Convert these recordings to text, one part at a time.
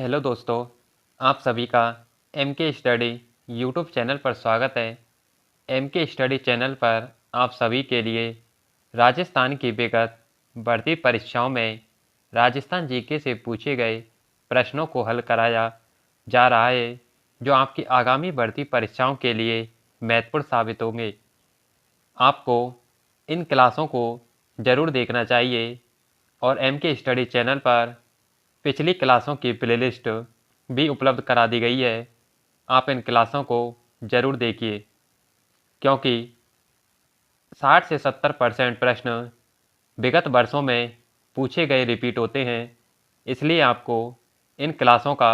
Hello दोस्तों, आप सभी का एम के स्टडी यूट्यूब चैनल पर स्वागत है। एम के स्टडी चैनल पर आप सभी के लिए राजस्थान की विगत भर्ती परीक्षाओं में राजस्थान जीके से पूछे गए प्रश्नों को हल कराया जा रहा है, जो आपकी आगामी भर्ती परीक्षाओं के लिए महत्वपूर्ण साबित होंगे। आपको इन क्लासों को ज़रूर देखना चाहिए और एम के स्टडी चैनल पर पिछली क्लासों की प्लेलिस्ट भी उपलब्ध करा दी गई है। आप इन क्लासों को ज़रूर देखिए, क्योंकि 60 से 70% प्रश्न विगत वर्षों में पूछे गए रिपीट होते हैं। इसलिए आपको इन क्लासों का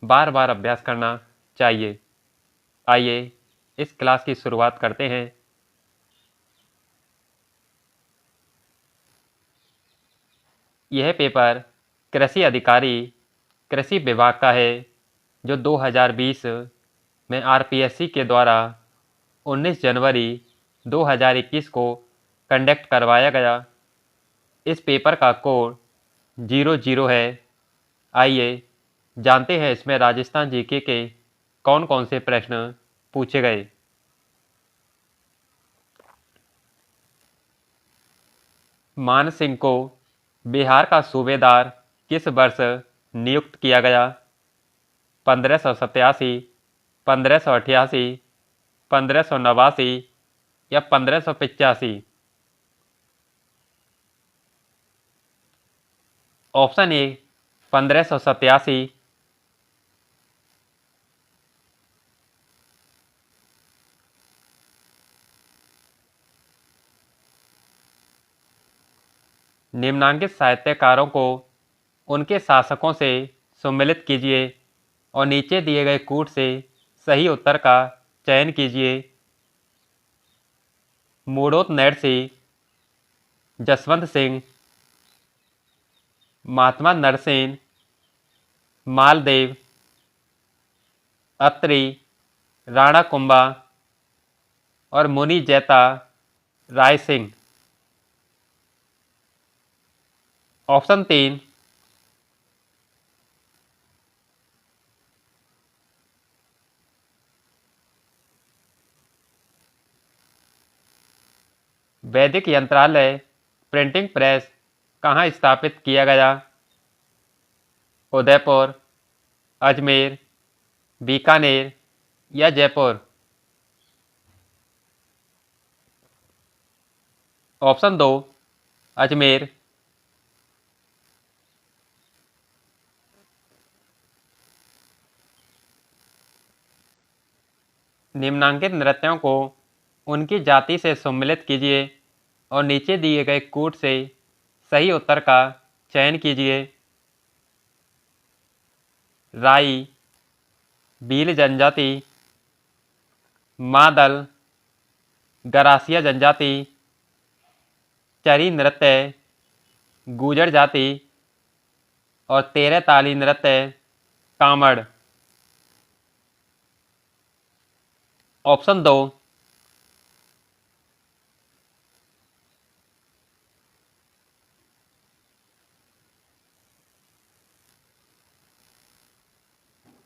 बार बार अभ्यास करना चाहिए। आइए इस क्लास की शुरुआत करते हैं। यह पेपर कृषि अधिकारी कृषि विभाग का है, जो 2020 में आरपीएससी के द्वारा 19 जनवरी 2021 को कंडक्ट करवाया गया। इस पेपर का कोड 00 है। आइए जानते हैं इसमें राजस्थान जीके के कौन कौन से प्रश्न पूछे गए। मान सिंह को बिहार का सूबेदार किस वर्ष नियुक्त किया गया? 1587, 1588, 1589 या 1585? ऑप्शन ए 1587, निम्नांकित साहित्यकारों को उनके शासकों से सम्मिलित कीजिए और नीचे दिए गए कूट से सही उत्तर का चयन कीजिए। मूढ़ोत नरसिंह, जसवंत सिंह, महात्मा नरसेन, मालदेव, अत्रि, राणा कुंभा और मुनि जैता राय सिंह। ऑप्शन 3, वैदिक यंत्रालय प्रिंटिंग प्रेस कहाँ स्थापित किया गया? उदयपुर, अजमेर, बीकानेर या जयपुर? ऑप्शन 2, अजमेर। निम्नांकित नृत्यों को उनकी जाति से सम्मिलित कीजिए और नीचे दिए गए कूट से सही उत्तर का चयन कीजिए। राई, भील जनजाति, मादल, गरासिया जनजाति, चरी नृत्य, गुजर जाति और तेरह ताली नृत्य कामड़। ऑप्शन 2,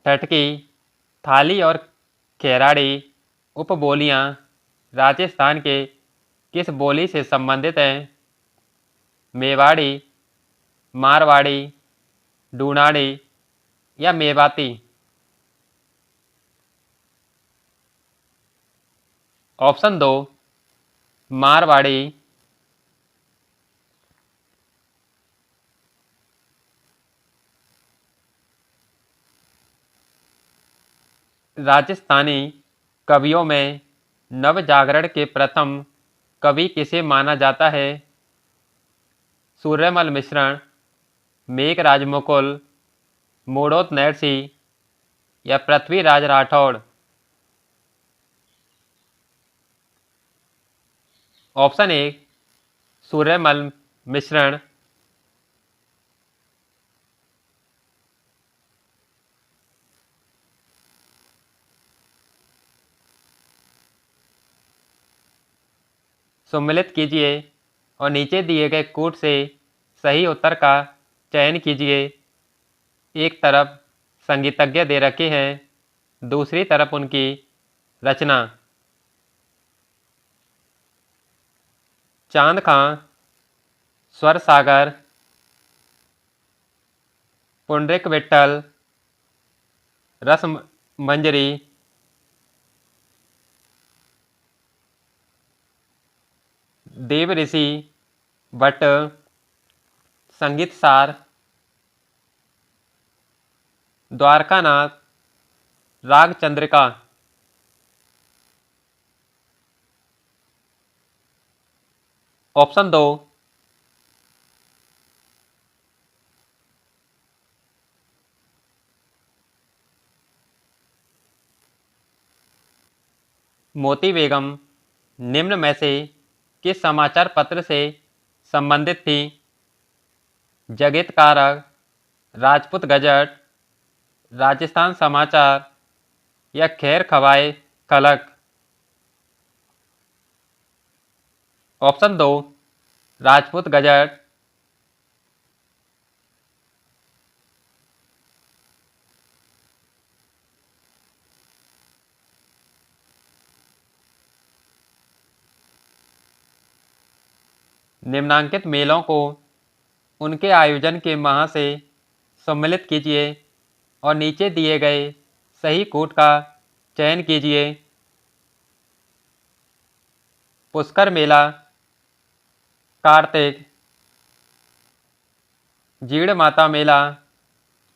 टटकी, थाली और खेराड़ी उपबोलियां राजस्थान के किस बोली से संबंधित हैं? मेवाड़ी, मारवाड़ी, डूनाड़ी या मेवाती? ऑप्शन 2, मारवाड़ी। राजस्थानी कवियों में नवजागरण के प्रथम कवि किसे माना जाता है? सूर्यमल मिश्रण, मेघराज मुकुल, मूढ़ोत नरसिंह या पृथ्वीराज राठौड़? ऑप्शन 1, सूर्यमल मिश्रण। सम्मिलित कीजिए और नीचे दिए गए कूट से सही उत्तर का चयन कीजिए। एक तरफ संगीतज्ञ दे रखे हैं, दूसरी तरफ उनकी रचना। चांद खां, स्वर सागर, पुंडरिक विट्ठल, रस मंजरी, देव ऋषि भट्ट, संगीत सार, द्वारकानाथ, राग चंद्रिका। ऑप्शन 2, मोती बेगम निम्न में से किस समाचार पत्र से संबंधित थी? जगत कारक, राजपूत गजट, राजस्थान समाचार या खैर खवाए खलक। Option 2, Rajput gazette. निम्नांकित मेलों को उनके आयोजन के माह से सम्मिलित कीजिए और नीचे दिए गए सही कूट का चयन कीजिए। पुष्कर मेला, कार्तिक। जीड़ माता मेला,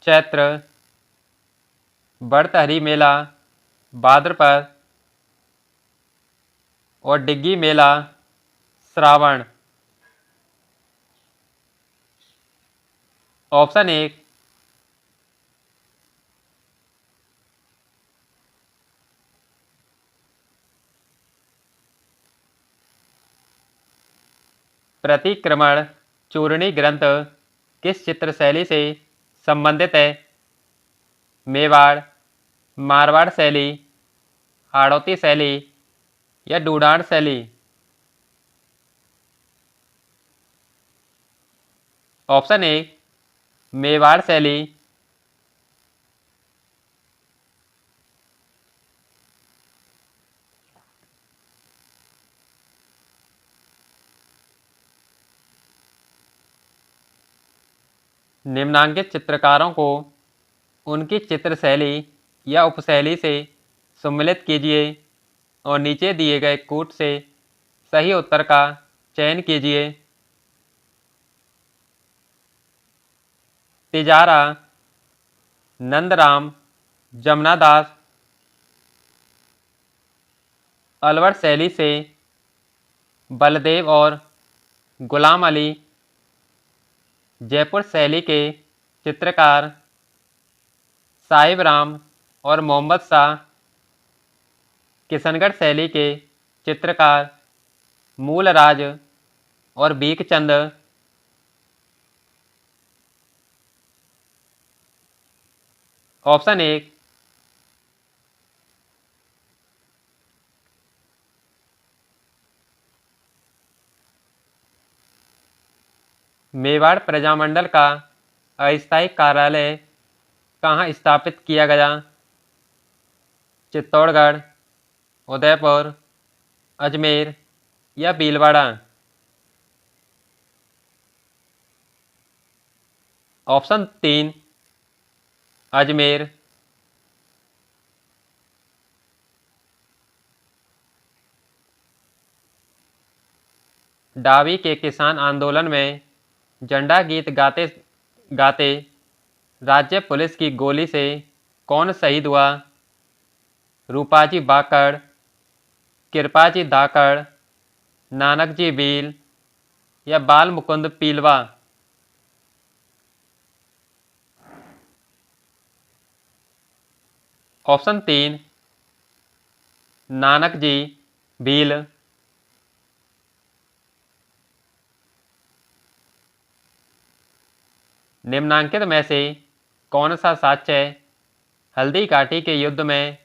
चैत्र। बड़तहरी मेला, भाद्रपद। और डिग्गी मेला, श्रावण। ऑप्शन 1, प्रतिक्रमण चूर्णी ग्रंथ किस चित्र शैली से संबंधित है? मेवाड़, मारवाड़ शैली, हाड़ौती शैली या डूडान शैली। ऑप्शन 1, मेवाड़ शैली। निम्नांकित चित्रकारों को उनकी चित्र शैली या उपशैली से सम्मिलित कीजिए और नीचे दिए गए कूट से सही उत्तर का चयन कीजिए। तिजारा, नंदराम, जमुनादास। अलवर शैली से बलदेव और गुलाम अली। जयपुर शैली के चित्रकार साहिब राम और मोहम्मद शाह। किशनगढ़ शैली के चित्रकार मूलराज और बीकचंद। ऑप्शन 1, मेवाड़ प्रजामंडल का अस्थायी कार्यालय कहाँ स्थापित किया गया? चित्तौड़गढ़, उदयपुर, अजमेर या भीलवाड़ा। ऑप्शन 3, अजमेर। डावी के किसान आंदोलन में झंडा गीत गाते गाते राज्य पुलिस की गोली से कौन शहीद हुआ? रूपाजी बाकड़, कृपाजी धाकड़, नानकजी भील या बाल मुकुंद पीलवा। ऑप्शन 3, नानकजी भील। निम्नांकित में से कौन सा साक्ष्य हल्दी घाटी के युद्ध में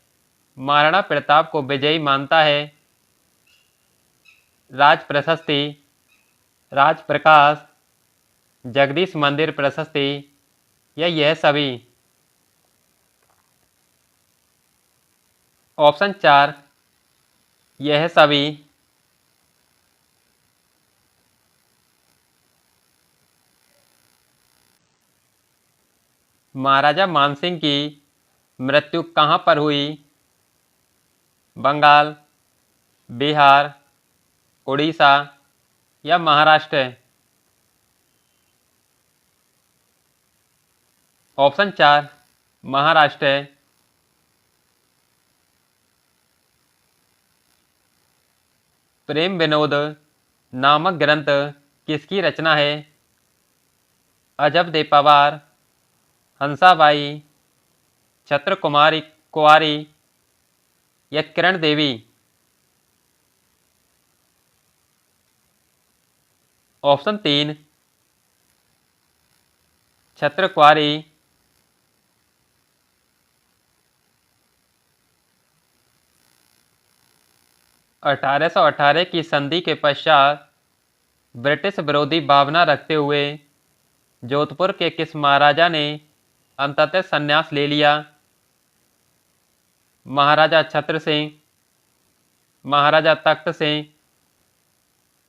महाराणा प्रताप को विजयी मानता है? राज प्रशस्ति, राज प्रकाश, जगदीश मंदिर प्रशस्ति या यह सभी। ऑप्शन 4 यह सभी। महाराजा मानसिंह की मृत्यु कहाँ पर हुई? बंगाल, बिहार, उड़ीसा या महाराष्ट्र? ऑप्शन 4 महाराष्ट्र। प्रेम विनोद नामक ग्रंथ किसकी रचना है? अजब दे पवार, हंसाबाई, छत्र कुमारी कुंवारी या किरण देवी? ऑप्शन 3 छत्र कुंवारी। 1818 की संधि के पश्चात ब्रिटिश विरोधी भावना रखते हुए जोधपुर के किस महाराजा ने अंततः संन्यास ले लिया? महाराजा छत्र सिंह, महाराजा तख्त सिंह,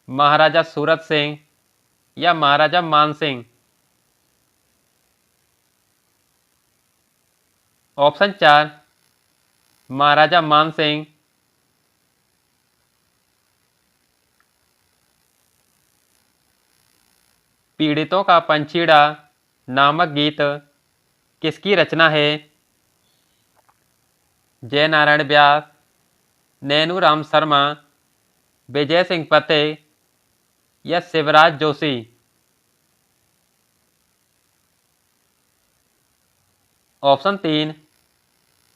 महाराजा सूरत सिंह या महाराजा मान सिंह? ऑप्शन 4 महाराजा मान सिंह। पीड़ितों का पंछीड़ा नामक गीत किसकी रचना है? जय नारायण व्यास, नैनू राम शर्मा, विजय सिंह पते या शिवराज जोशी? ऑप्शन 3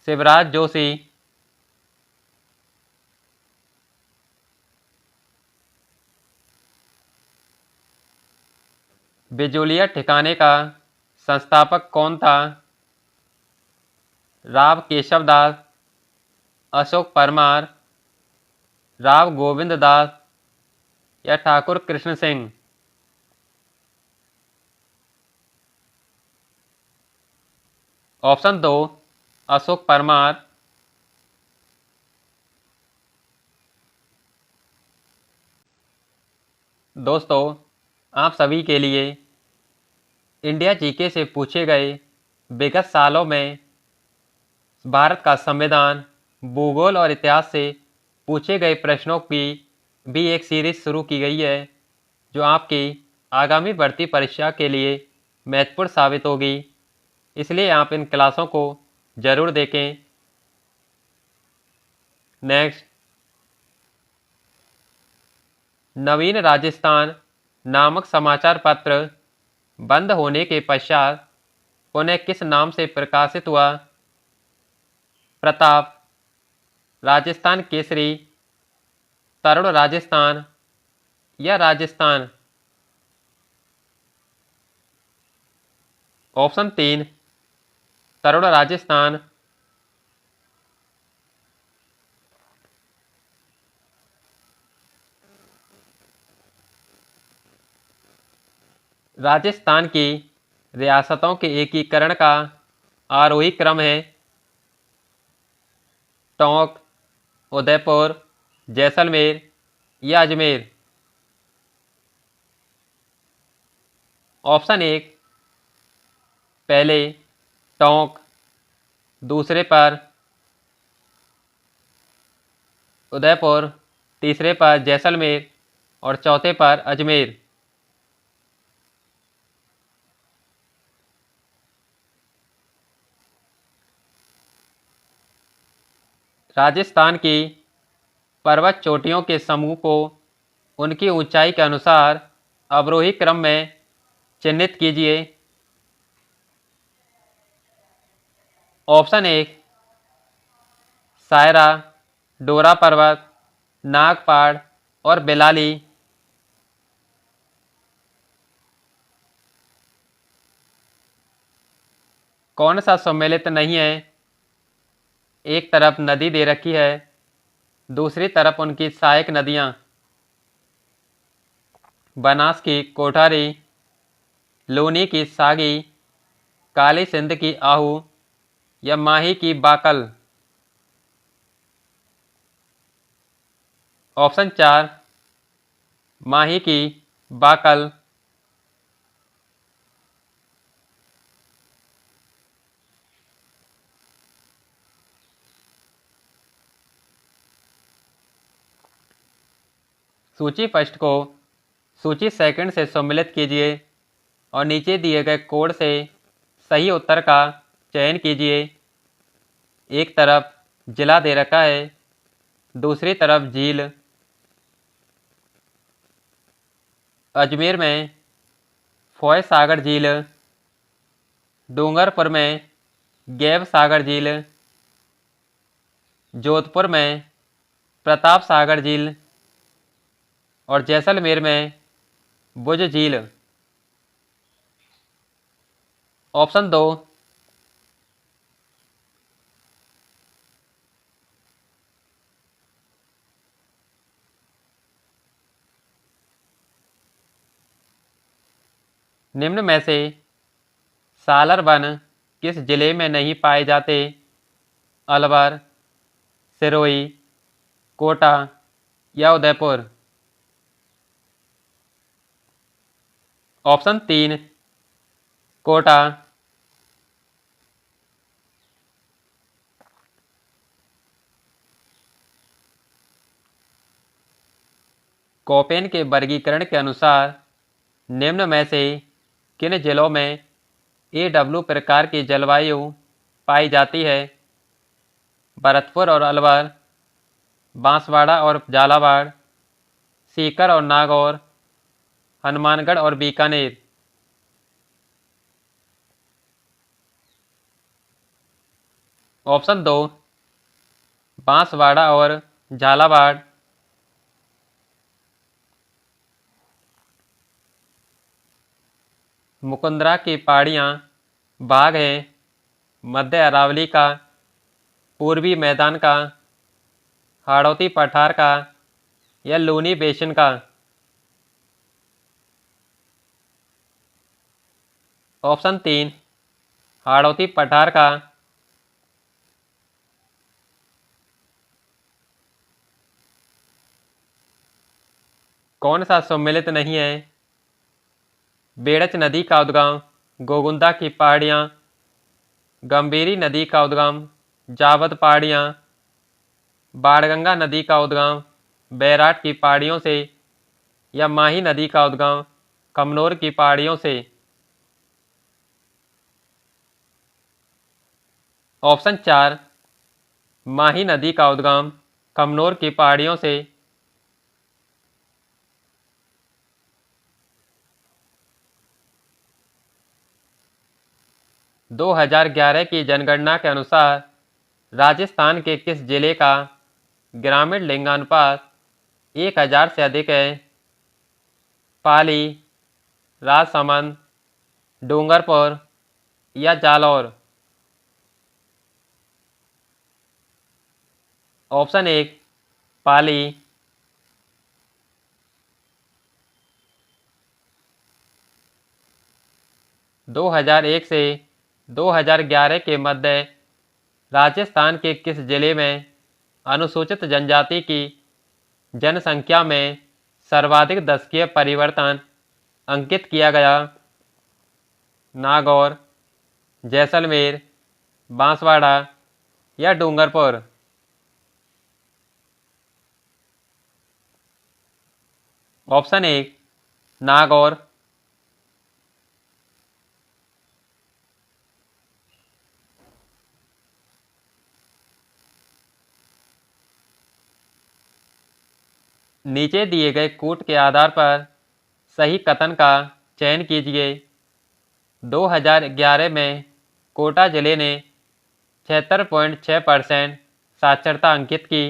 शिवराज जोशी। बिजोलिया ठिकाने का संस्थापक कौन था? राव केशव दास, अशोक परमार, राव गोविंद दास या ठाकुर कृष्ण सिंह? ऑप्शन 2 अशोक परमार। दोस्तों, आप सभी के लिए इंडिया जीके से पूछे गए विगत सालों में भारत का संविधान, भूगोल और इतिहास से पूछे गए प्रश्नों की भी एक सीरीज शुरू की गई है, जो आपकी आगामी भर्ती परीक्षा के लिए महत्वपूर्ण साबित होगी। इसलिए आप इन क्लासों को जरूर देखें। नेक्स्ट, नवीन राजस्थान नामक समाचार पत्र बंद होने के पश्चात पुनः किस नाम से प्रकाशित हुआ? प्रताप, राजस्थान केसरी, तरुण राजस्थान या राजस्थान? ऑप्शन 3 तरुण राजस्थान। राजस्थान की रियासतों के एकीकरण का आरोही क्रम है: टोंक, उदयपुर, जैसलमेर या अजमेर? ऑप्शन 1 पहले टोंक, दूसरे पर उदयपुर, तीसरे पर जैसलमेर और चौथे पर अजमेर? राजस्थान की पर्वत चोटियों के समूह को उनकी ऊंचाई के अनुसार अवरोही क्रम में चिह्नित कीजिए। ऑप्शन 1 सायरा, डोरा पर्वत, नागपाड़ और बेलाली? कौन सा सम्मिलित नहीं है? एक तरफ नदी दे रखी है, दूसरी तरफ उनकी सहायक नदियां: बनास की कोठारी, लूनी की सागी, काली सिंध की आहू या माही की बाकल? ऑप्शन 4 माही की बाकल। सूची फर्स्ट को सूची सेकंड से सम्मिलित कीजिए और नीचे दिए गए कोड से सही उत्तर का चयन कीजिए। एक तरफ जिला दे रखा है, दूसरी तरफ झील। अजमेर में फॉय सागर झील, डूंगरपुर में गैब सागर झील, जोधपुर में प्रताप सागर झील और जैसलमेर में बुज झील। ऑप्शन 2 निम्न में से सालर वन किस जिले में नहीं पाए जाते? अलवर, सिरोही, कोटा या उदयपुर। ऑप्शन 3 कोटा। कोपेन के वर्गीकरण के अनुसार निम्न में से किन जिलों में AW प्रकार की जलवायु पाई जाती है? भरतपुर और अलवर, बांसवाड़ा और झालावाड़, सीकर और नागौर, हनुमानगढ़ और बीकानेर। ऑप्शन 2 बांसवाड़ा और झालावाड़। मुकुंदरा की पहाड़ियाँ भाग है मध्य अरावली का, पूर्वी मैदान का, हाड़ौती पठार का या लूनी बेसिन का। ऑप्शन 3 हाड़ौती पठार का। कौन सा सम्मिलित नहीं है? बेड़च नदी का उद्गम गोगुंदा की पहाड़ियाँ, गंभीरी नदी का उद्गम जावद पहाड़ियाँ, बाणगंगा नदी का उद्गम बैराट की पहाड़ियों से या माही नदी का उद्गम कमनौर की पहाड़ियों से। ऑप्शन 4 माही नदी का उद्गम कमनौर की पहाड़ियों से। 2011 की जनगणना के अनुसार राजस्थान के किस जिले का ग्रामीण लिंगानुपात 1000 से अधिक है? पाली, राजसमंद, डूंगरपुर या जालौर। ऑप्शन 1 पाली। दो 2001 से 2011 के मध्य राजस्थान के किस जिले में अनुसूचित जनजाति की जनसंख्या में सर्वाधिक दशकीय परिवर्तन अंकित किया गया? नागौर, जैसलमेर, बांसवाड़ा या डूंगरपुर। ऑप्शन 1 नागौर। नीचे दिए गए कूट के आधार पर सही कथन का चयन कीजिए। 2011 में कोटा जिले ने 76.6% साक्षरता अंकित की।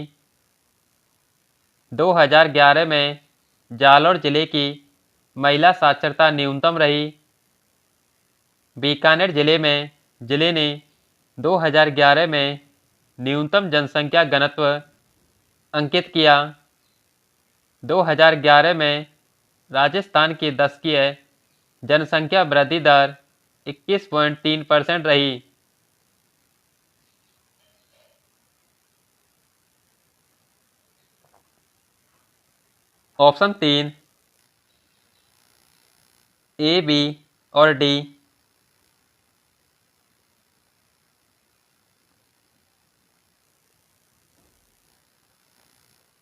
2011 में जालौर जिले की महिला साक्षरता न्यूनतम रही। बीकानेर जिले ने 2011 में न्यूनतम जनसंख्या घनत्व अंकित किया। 2011 में राजस्थान की दशकीय जनसंख्या वृद्धि दर 21.3% रही। ऑप्शन 3 ए, बी और डी।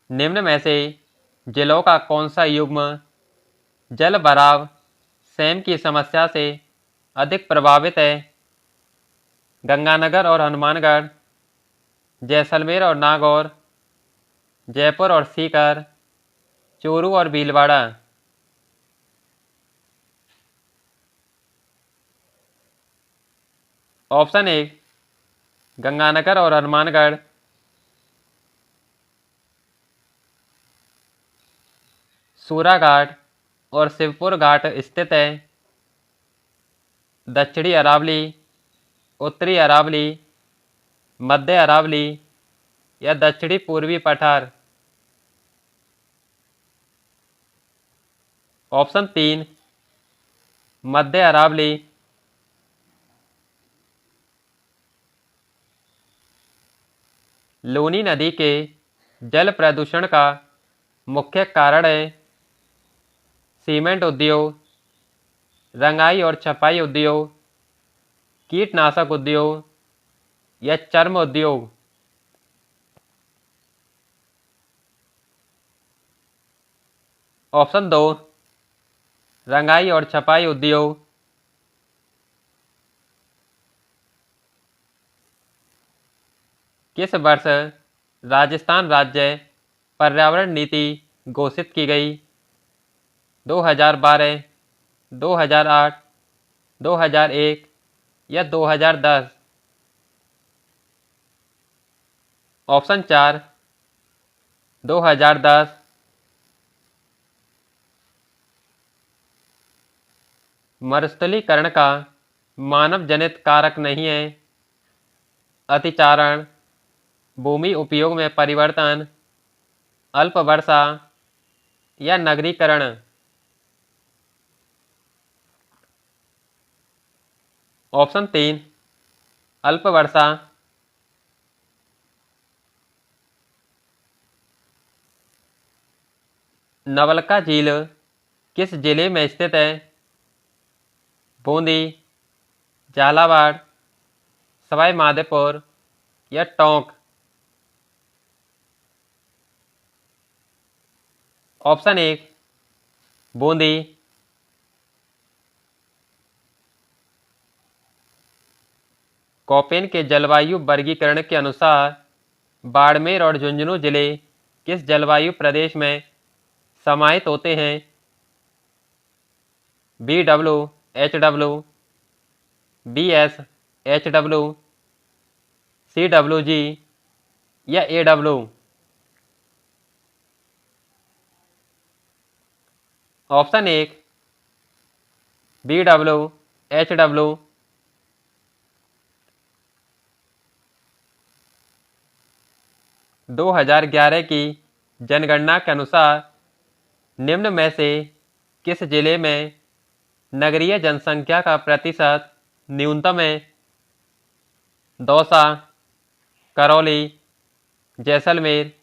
निम्न में से जिलों का कौन सा युग्म जल भराव सेम की समस्या से अधिक प्रभावित है? गंगानगर और हनुमानगढ़, जैसलमेर और नागौर, जयपुर और सीकर, चूरू और भीलवाड़ा। ऑप्शन 1 गंगानगर और हनुमानगढ़, सूराघाट और शिवपुर घाट स्थित है। दक्षिणी अरावली, उत्तरी अरावली, मध्य अरावली या दक्षिणी पूर्वी पठार। ऑप्शन 3 मध्य अरावली। लूनी नदी के जल प्रदूषण का मुख्य कारण है सीमेंट उद्योग, रंगाई और छपाई उद्योग, कीटनाशक उद्योग या चर्म उद्योग। ऑप्शन 2 रंगाई और छपाई उद्योग। किस वर्ष राजस्थान राज्य पर्यावरण नीति घोषित की गई? 2012, 2008, 2001 या 2010। ऑप्शन 4 2010। मरुस्थलीकरण का मानव जनित कारक नहीं है। अतिचारण, भूमि उपयोग में परिवर्तन, अल्प वर्षा या नगरीकरण। ऑप्शन 3 अल्प वर्षा। नवलखा झील किस जिले में स्थित है? बूंदी, झालावाड़, सवाई माधोपुर या टोंक। ऑप्शन 1 बूंदी। कोपेन के जलवायु वर्गीकरण के अनुसार बाड़मेर और झुंझुनू जिले किस जलवायु प्रदेश में समाहित होते हैं? BWHW, BSHW, CWG या AW। Option 1 BWHW। 2011 की जनगणना के अनुसार निम्न में से किस जिले में नगरीय जनसंख्या का प्रतिशत न्यूनतम है? दौसा, करौली, जैसलमेर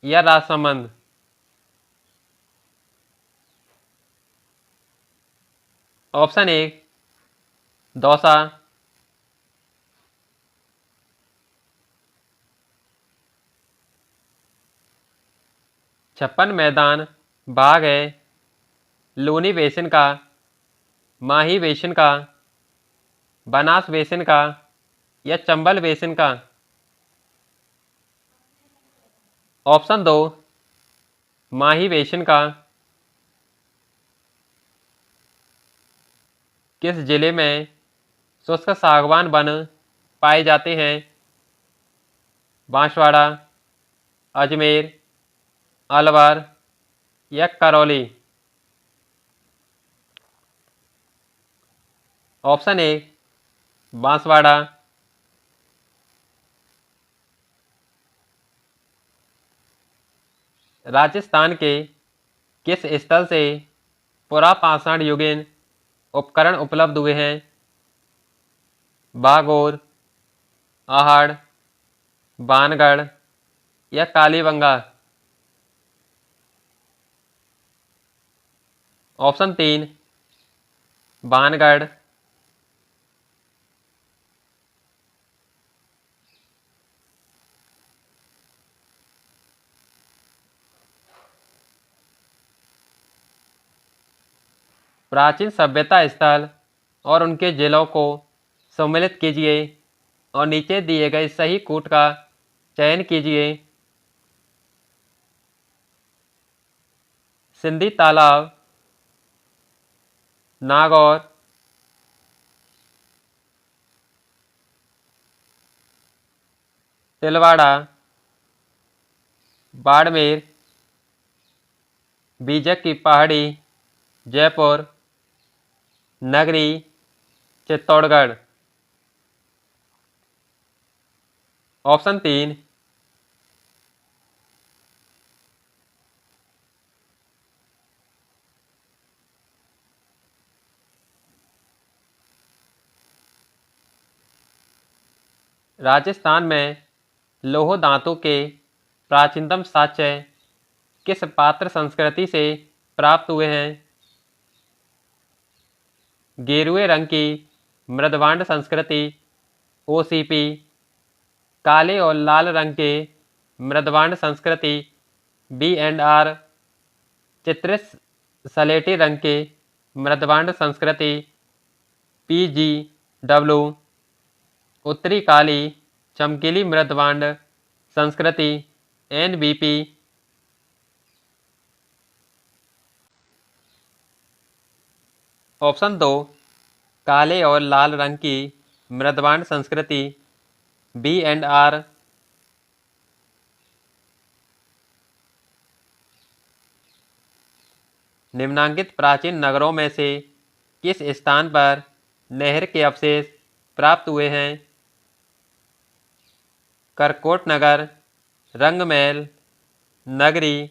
या राजसमंद। ऑप्शन 1 दौसा। छप्पन मैदान भाग है लूनी बेसिन का, माही बेसिन का, बनास बेसिन का या चंबल बेसिन का। ऑप्शन 2 माही बेसिन का। किस जिले में शुष्क सागवान वन पाए जाते हैं? बांसवाड़ा, अजमेर, अलवर या करौली। ऑप्शन 1 बांसवाड़ा। राजस्थान के किस स्थल से पुरापाषाण युगीन उपकरण उपलब्ध हुए हैं? बागोर, आहड़, बानगढ़ या कालीबंगा। ऑप्शन 3 बानगढ़। प्राचीन सभ्यता स्थल और उनके जिलों को सम्मिलित कीजिए और नीचे दिए गए सही कूट का चयन कीजिए। सिंधी तालाब, नागौर, तिलवाड़ा, बाड़मेर, बीजक की पहाड़ी, जयपुर, नगरी, चित्तौड़गढ़। ऑप्शन 3 राजस्थान में लौह धातु के प्राचीनतम साक्ष्य किस पात्र संस्कृति से प्राप्त हुए हैं? गेरुए रंग की मृदवांड संस्कृति ओसीपी, काले और लाल रंग के मृदवांड संस्कृति बी&आर, चित्रित सलेटी रंग के मृदवांड संस्कृति पीजीडब्ल्यू, उत्तरी काली चमकीली मृदवांड संस्कृति एनबीपी। ऑप्शन 2 काले और लाल रंग की मृदवांड संस्कृति बी&आर। निम्नांकित प्राचीन नगरों में से किस स्थान पर नहर के अवशेष प्राप्त हुए हैं? करकोट नगर, रंगमहल, नगरी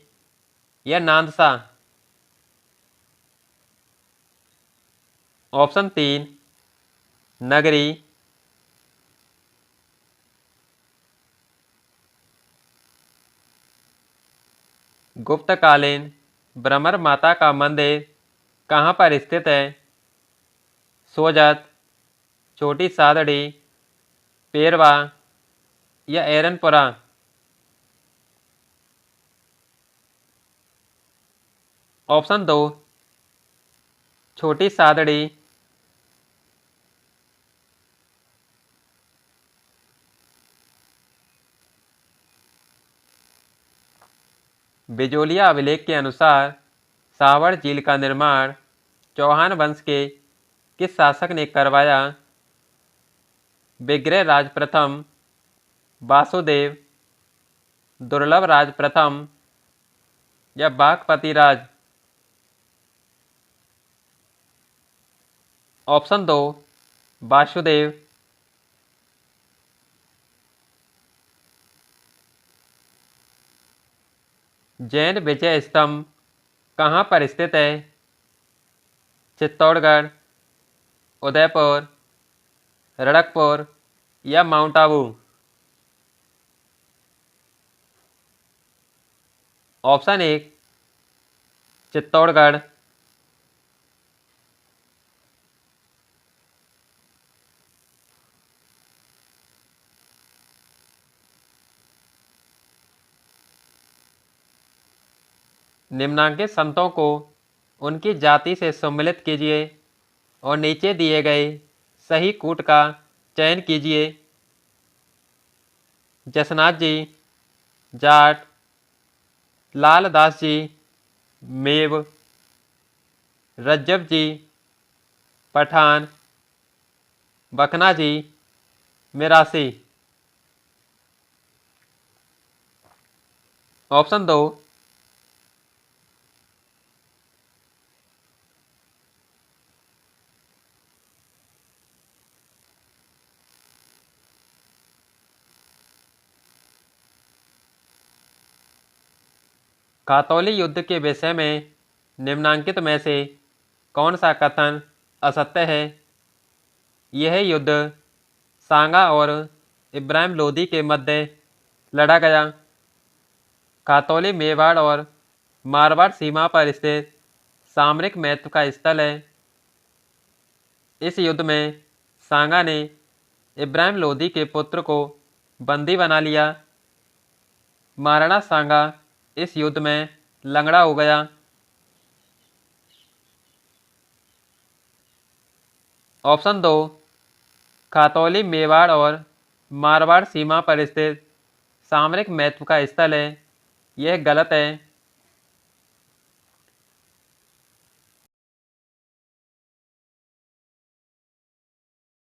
या नांदसा। ऑप्शन 3 नगरी। गुप्तकालीन भ्रमर माता का मंदिर कहाँ पर स्थित है? सोजत, छोटी सादड़ी, पेरवा या एरनपुरा। ऑप्शन 2 छोटी सादड़ी। बिजोलिया अभिलेख के अनुसार सावर झील का निर्माण चौहान वंश के किस शासक ने करवाया? विग्रह राज प्रथम, वासुदेव, दुर्लभ राज प्रथम या बागपति राज। ऑप्शन 2 वासुदेव। जैन विजय स्तंभ कहाँ पर स्थित है? चित्तौड़गढ़, उदयपुर, रणकपुर या माउंट आबू। ऑप्शन 1 चित्तौड़गढ़। निम्नांकित संतों को उनकी जाति से सम्मिलित कीजिए और नीचे दिए गए सही कूट का चयन कीजिए। जसनाथ जी, जाट, लालदास जी, मेव, रज्जब जी, पठान, बखना जी, मिरासी। ऑप्शन 2 कातौली युद्ध के विषय में निम्नांकित में से कौन सा कथन असत्य है? यह युद्ध सांगा और इब्राहिम लोदी के मध्य लड़ा गया। कातौली मेवाड़ और मारवाड़ सीमा पर स्थित सामरिक महत्व का स्थल है। इस युद्ध में सांगा ने इब्राहिम लोदी के पुत्र को बंदी बना लिया। महाराणा सांगा इस युद्ध में लंगड़ा हो गया। ऑप्शन 2, खातौली मेवाड़ और मारवाड़ सीमा पर स्थित सामरिक महत्व का स्थल है। यह गलत है।